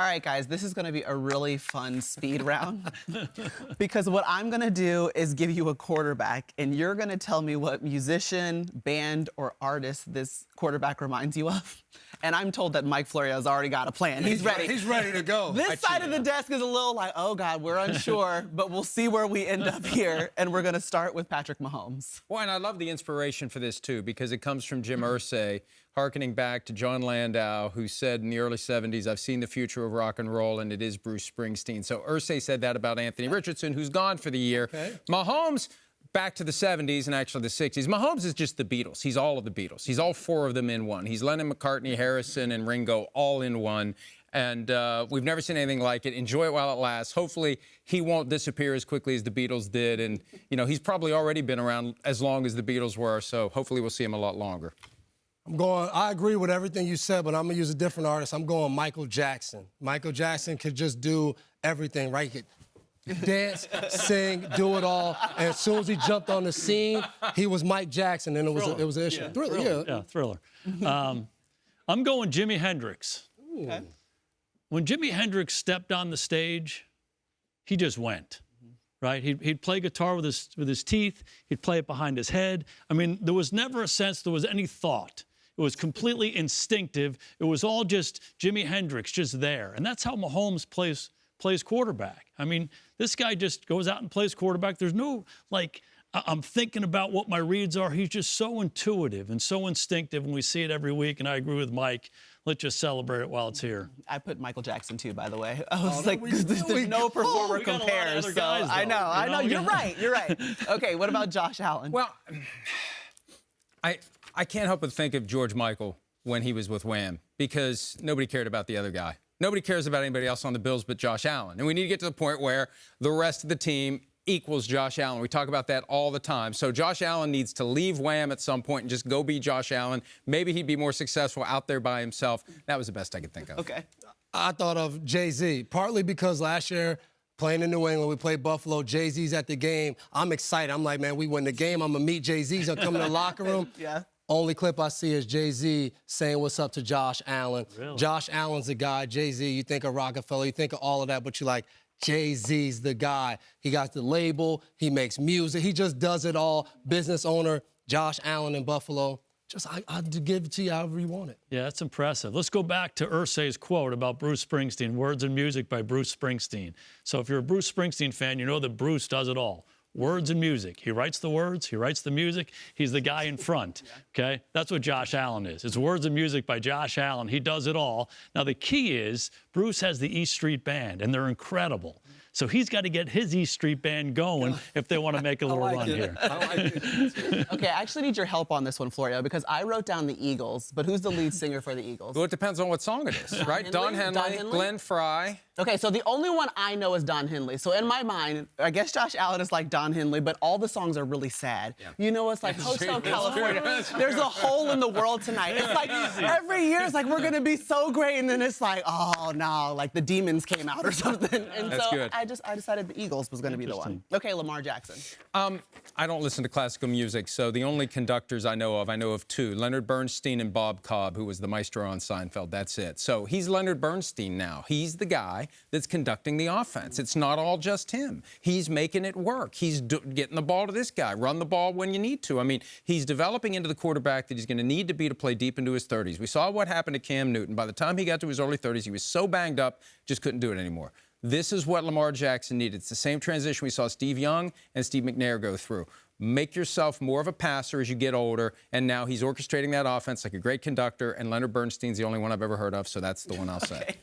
All right, guys, this is going to be a really fun speed round because what I'm going to do is give you a quarterback, and you're going to tell me what musician, band, or artist this quarterback reminds you of. And I'm told that Mike Florio's already got a plan. He's ready. He's ready to go. This side of the desk is a little like, oh, God, we're unsure, but we'll see where we end up here. And we're going to start with Patrick Mahomes. Well, and I love the inspiration for this, too, because it comes from Jim Irsay, hearkening back to John Landau, who said in the early 70s, I've seen the future of rock and roll, and it is Bruce Springsteen. So Irsay said that about Anthony Richardson, who's gone for the year. Okay. Mahomes, back to the 70s and actually the 60s. Mahomes is just the Beatles. He's all of the Beatles. He's all four of them in one. He's Lennon, McCartney, Harrison, and Ringo all in one. And we've never seen anything like it. Enjoy it while it lasts. Hopefully, he won't disappear as quickly as the Beatles did. And, you know, he's probably already been around as long as the Beatles were. So hopefully we'll see him a lot longer. I agree with everything you said, but I'm going to use a different artist. I'm going Michael Jackson. Michael Jackson could just do everything, right? He could dance, sing, do it all. And as soon as he jumped on the scene, he was Mike Jackson, and it was an issue. Yeah. Thriller. Yeah, Thriller. I'm going Jimi Hendrix. Okay. When Jimi Hendrix stepped on the stage, he just went. Right? He'd play guitar with his teeth. He'd play it behind his head. I mean, there was never a sense there was any thought. It was completely instinctive. It was all just Jimi Hendrix just there. And that's how Mahomes plays quarterback. I mean, this guy just goes out and plays quarterback. There's no, like, I'm thinking about what my reads are. He's just so intuitive and so instinctive, and we see it every week, and I agree with Mike. Let's just celebrate it while it's here. I put Michael Jackson, too, by the way. I was like, there's no performer compares. So guys, I know. You're right. Okay, what about Josh Allen? Well, I can't help but think of George Michael when he was with Wham, because nobody cared about the other guy. Nobody cares about anybody else on the Bills but Josh Allen. And we need to get to the point where the rest of the team equals Josh Allen. We talk about that all the time. So Josh Allen needs to leave Wham at some point and just go be Josh Allen. Maybe he'd be more successful out there by himself. That was the best I could think of. Okay. I thought of Jay-Z, partly because last year, playing in New England, we played Buffalo. Jay-Z's at the game. I'm excited. I'm like, man, we win the game. I'm going to meet Jay-Z. He's going to come in the locker room. Yeah. Only clip I see is Jay-Z saying what's up to Josh Allen. Really? Josh Allen's the guy. Jay-Z, you think of Rockefeller, you think of all of that, but you're like, Jay-Z's the guy. He got the label. He makes music. He just does it all. Business owner, Josh Allen in Buffalo. I'll give it to you however you want it. Yeah, that's impressive. Let's go back to Irsay's quote about Bruce Springsteen, Words and Music by Bruce Springsteen. So if you're a Bruce Springsteen fan, you know that Bruce does it all. Words and music. He writes the words. He writes the music. He's the guy in front, okay? That's what Josh Allen is. It's Words and Music by Josh Allen. He does it all. Now, the key is Bruce has the East Street Band, and they're incredible. So he's got to get his East Street Band going if they want to make a little run here. I like it. Okay, I actually need your help on this one, Florio, because I wrote down the Eagles, but who's the lead singer for the Eagles? Well, it depends on what song it is, right? Don Henley, Glenn Frey. Okay, so the only one I know is Don Henley. So in my mind, I guess Josh Allen is like Don Henley, but all the songs are really sad. Yeah. You know, it's like Hotel California. There's a hole in the world tonight. It's like every year it's like we're going to be so great, and then it's like, oh, no, like the demons came out or something. And That's so good. I decided the Eagles was going to be the one. Okay, Lamar Jackson. I don't listen to classical music, so the only conductors I know of two, Leonard Bernstein and Bob Cobb, who was the maestro on Seinfeld. That's it. So he's Leonard Bernstein now. He's the guy that's conducting the offense. It's not all just him. He's making it work. He's getting the ball to this guy. Run the ball when you need to. I mean, he's developing into the quarterback that he's going to need to be to play deep into his 30s. We saw what happened to Cam Newton. By the time he got to his early 30s, he was so banged up, just couldn't do it anymore. This is what Lamar Jackson needed. It's the same transition we saw Steve Young and Steve McNair go through. Make yourself more of a passer as you get older, and now he's orchestrating that offense like a great conductor, and Leonard Bernstein's the only one I've ever heard of, so that's the one I'll say.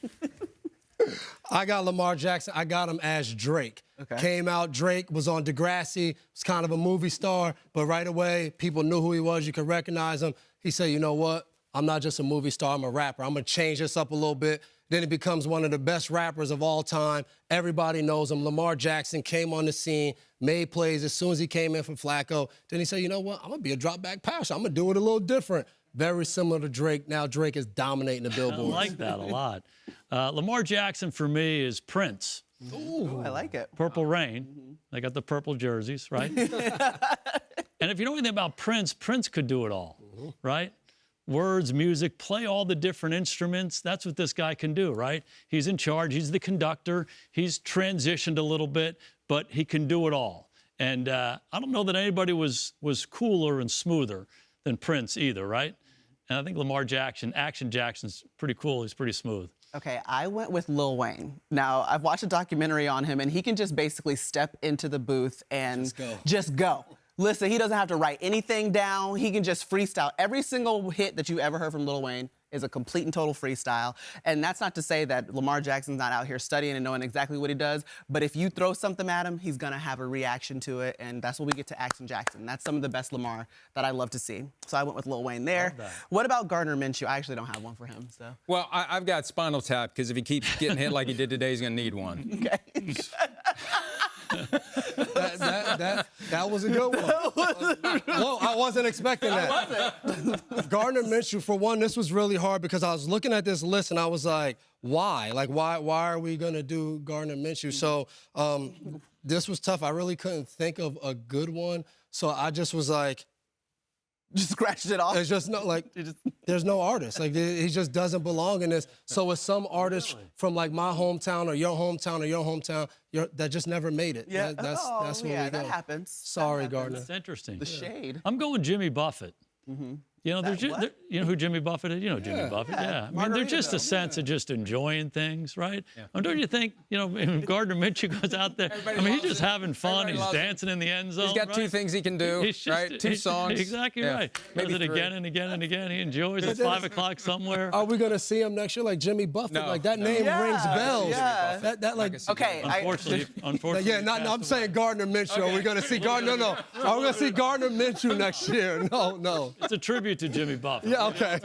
I got Lamar Jackson. I got him as Drake. Okay. Came out, Drake was on Degrassi, was kind of a movie star, but right away, people knew who he was. You could recognize him. He said, you know what? I'm not just a movie star, I'm a rapper. I'm going to change this up a little bit. Then he becomes one of the best rappers of all time. Everybody knows him. Lamar Jackson came on the scene, made plays as soon as he came in for Flacco. Then he said, you know what? I'm going to be a drop-back passer. I'm going to do it a little different. Very similar to Drake. Now Drake is dominating the Billboard. I like that a lot. Lamar Jackson, for me, is Prince. Ooh, I like it. Purple Rain. They got the purple jerseys, right? And if you know anything about Prince, Prince could do it all, right? words, music, play all the different instruments. That's what this guy can do, right? He's in charge. He's the conductor. He's transitioned a little bit, but he can do it all. And I don't know that anybody was cooler and smoother than Prince either, right? And I think Lamar Jackson, Action Jackson's pretty cool. He's pretty smooth. Okay, I went with Lil Wayne. Now, I've watched a documentary on him, and he can just basically step into the booth and just go. Listen, he doesn't have to write anything down. He can just freestyle. Every single hit that you ever heard from Lil Wayne is a complete and total freestyle. And that's not to say that Lamar Jackson's not out here studying and knowing exactly what he does, but if you throw something at him, he's gonna have a reaction to it, and that's what we get to Action Jackson. That's some of the best Lamar that I love to see. So I went with Lil Wayne there. What about Gardner Minshew? I actually don't have one for him, so. Well, I've got Spinal Tap, because if he keeps getting hit like he did today, he's gonna need one. Okay. That was a good one. Well, I wasn't expecting that. Gardner Minshew, for one, this was really hard because I was looking at this list and I was like, why? Like, why are we going to do Gardner Minshew? So this was tough. I really couldn't think of a good one. So I just was like, just scratched it off. There's just no, like, there's no artist. Like, he just doesn't belong in this. So it's some artist from, like, my hometown or your hometown that just never made it. Yeah. That's where we go. That happens. Sorry, Gardner. That's interesting. The shade. I'm going Jimmy Buffett. You know, you know who Jimmy Buffett is? You know Jimmy Buffett, yeah. I mean, they're just a sense of just enjoying things, right? And don't you think, you know, when Gardner Minshew goes out there, I mean, he's just having fun. He's dancing in the end zone. He's got two things he can do, right? Two songs. Exactly right. Maybe does it again and again and again. He enjoys it. 5 o'clock somewhere. Are we going to see him next year like Jimmy Buffett? No, like, that name rings bells. Yeah. That like, okay. Unfortunately. Yeah, I'm saying Gardner Minshew. Okay. Are we going to see Gardner? No. Are we going to see Gardner Minshew next year? No. It's a tribute to Jimmy Buffett. Yeah, okay.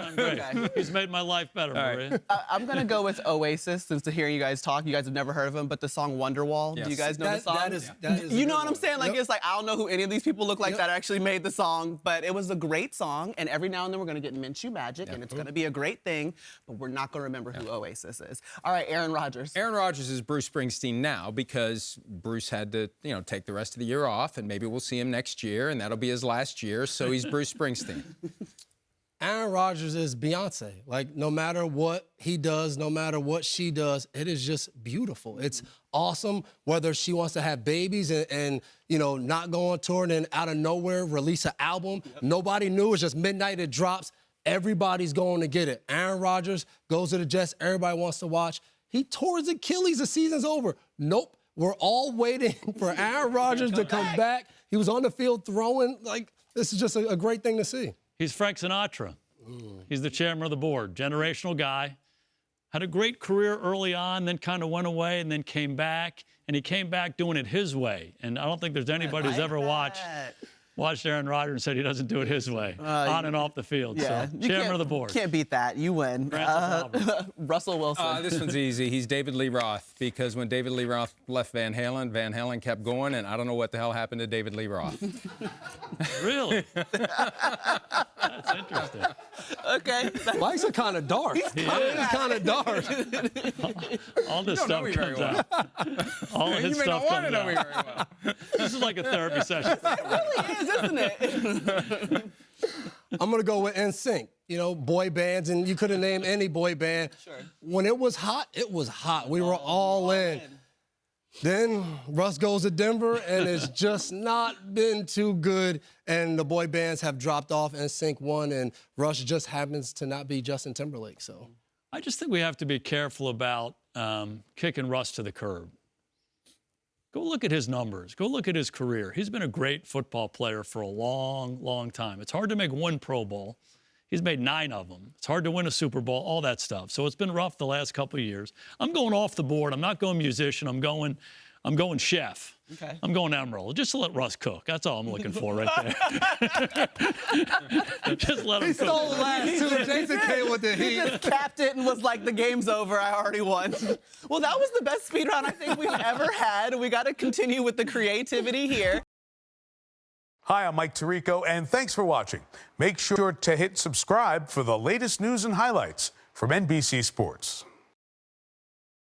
He's made my life better, Maria. I'm going to go with Oasis, since to hearing you guys talk, you guys have never heard of him, but the song Wonderwall, do you guys know the song? That is you know what I'm saying? Like, it's like, I don't know who any of these people look like that actually made the song, but it was a great song, and every now and then we're going to get Minshew magic, and it's going to be a great thing, but we're not going to remember who Oasis is. All right, Aaron Rodgers. Aaron Rodgers is Bruce Springsteen now because Bruce had to, you know, take the rest of the year off, and maybe we'll see him next year, and that'll be his last year, so he's Bruce Springsteen. Aaron Rodgers is Beyonce. Like, no matter what he does, no matter what she does, it is just beautiful. It's awesome, whether she wants to have babies and you know, not go on tour and then out of nowhere release an album. Nobody knew. It's just midnight, it drops. Everybody's going to get it. Aaron Rodgers goes to the Jets. Everybody wants to watch. He tore his Achilles. The season's over. Nope. We're all waiting for Aaron Rodgers to come back. He was on the field throwing. Like, this is just a great thing to see. He's Frank Sinatra. He's the chairman of the board, generational guy. Had a great career early on, then kind of went away and then came back. And he came back doing it his way. And I don't think there's anybody who's ever watched Aaron Rodgers and said he doesn't do it his way, on and off the field. Yeah. So, chairman of the board. Can't beat that. You win. Russell Wilson. This one's easy. He's David Lee Roth, because when David Lee Roth left Van Halen kept going, and I don't know what the hell happened to David Lee Roth. Really? That's interesting. Okay. Mike's are kind of dark. He's kind of dark. All this stuff comes out. All of his stuff comes out. Very well. This is like a therapy session. It really is, isn't it? I'm going to go with NSYNC. You know, boy bands, and you could have named any boy band. Sure. When it was hot, it was hot. We were all in. Then Russ goes to Denver, and it's just not been too good, and the boy bands have dropped off. NSYNC won, and Russ just happens to not be Justin Timberlake. So I just think we have to be careful about kicking Russ to the curb. Go look at his numbers. Go look at his career. He's been a great football player for a long, long time. It's hard to make one Pro Bowl. He's made 9 of them. It's hard to win a Super Bowl, all that stuff. So it's been rough the last couple of years. I'm going off the board. I'm not going musician. I'm going chef. Okay. I'm going Emerald, just to let Russ cook. That's all I'm looking for right there. Just let him he cook. stole last two. Jason came with the heat. He just capped it and was like, the game's over. I already won. Well, that was the best speed round I think we've ever had. We got to continue with the creativity here. Hi, I'm Mike Tirico, and thanks for watching. Make sure to hit subscribe for the latest news and highlights from NBC Sports.